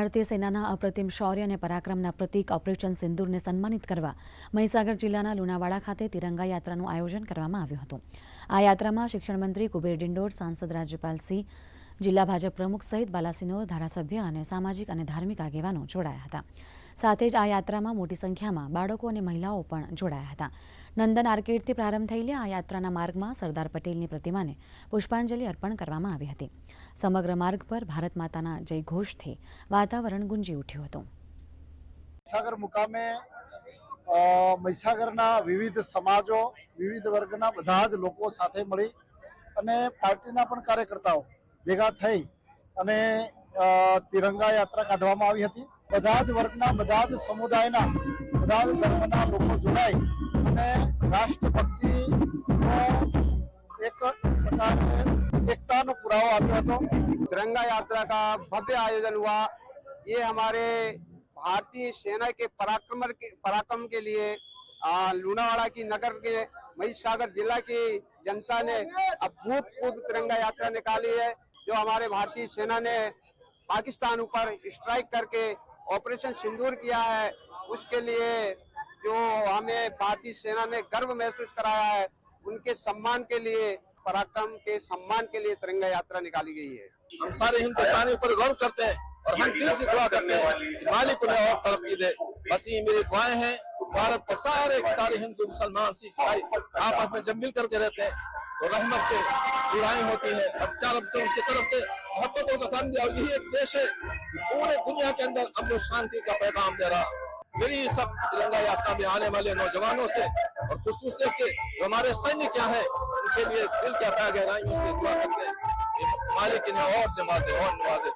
ભારતીય સેનાના અપ્રતિમ શૌર્ય અને પરાક્રમના પ્રતીક ઓપરેશન સિંદૂરને સન્માનિત કરવા મહીસાગર જિલ્લાના લુણાવાડા ખાતે તિરંગા યાત્રાનું આયોજન કરવામાં આવ્યું હતું। આ યાત્રામાં શિક્ષણ મંત્રી કુબેર ડિંડોર, સાંસદ રાજ્યપાલસિંહ, જિલ્લા ભાજપ પ્રમુખ સહિત બાલાસિનોર ધારાસભ્ય અને સામાજિક અને ધાર્મિક આગેવાનો જોડાયા હતા। સાથે જ આ યાત્રામાં મોટી સંખ્યામાં બાળકો અને મહિલાઓ પણ જોડાયા હતા। નંદન આર્કેડથી પ્રારંભ થયેલી આ યાત્રાના માર્ગમાં સરદાર પટેલની પ્રતિમાને પુષ્પાંજલિ અર્પણ કરવામાં આવી હતી। સમગ્ર માર્ગ પર ભારત માતાના જય ઘોષથી વાતાવરણ ગુંજી ઉઠ્યું હતું। મહીસાગર મુકામે મહીસાગરના વિવિધ સમાજો, વિવિધ વર્ગના બધા જ લોકો સાથે મળી અને પાર્ટીના પણ કાર્યકર્તાઓ ભેગા થઈ અને તિરંગા યાત્રા કાઢવામાં આવી હતી। બધા જ વર્ગના, બધા જ સમુદાયના, બધા જ ધર્મના લોકો જોડાઈ અને રાષ્ટ્રભક્તિનો એક પ્રકારે એકતાનો પુરાવો આપ્યો હતો। तिरंगा यात्रा का भव्य आयोजन हुआ। ये हमारे भारतीय सेना के पराक्रम के लिए लूणावाड़ा की नगर के महीसागर जिला की जनता ने अभूतपूर्व तिरंगा यात्रा निकाली है। जो हमारे भारतीय सेना ने पाकिस्तान ऊपर स्ट्राइक करके ऑपरेशन सिंदूर किया है, उसके लिए जो हमें भारतीय सेना ने गर्व महसूस कराया है, उनके सम्मान के लिए, पराक्रम के सम्मान के लिए तिरंगा यात्रा निकाली गई है। हम सारे हिंदुस्तानी पर गौरव करते हैं और हम दिल से दुआ करते हैं कि मालिक उन्हें और तरक्की दे। बस ये मेरी दुआएं हैं। भारत के सारे हिंदू, मुसलमान, सिख, ईसाई आपस में जब मिल करके रहते हैं तो रहमत के जुड़ाई होती है और चारों से उनकी तरफ से मोहब्बतों का साथ दिया। यही एक देश है कि पूरे दुनिया के अंदर अमन शांति का पैगाम दे रहा। मेरी सब तिरंगा यात्रा में आने वाले नौजवानों से और खुसूसियत से जो हमारे सैन्य क्या है, उनके लिए दिल के गहराइयों से दुआ करते हैं। मालिक इन्हें और नवाजे और नवाजे।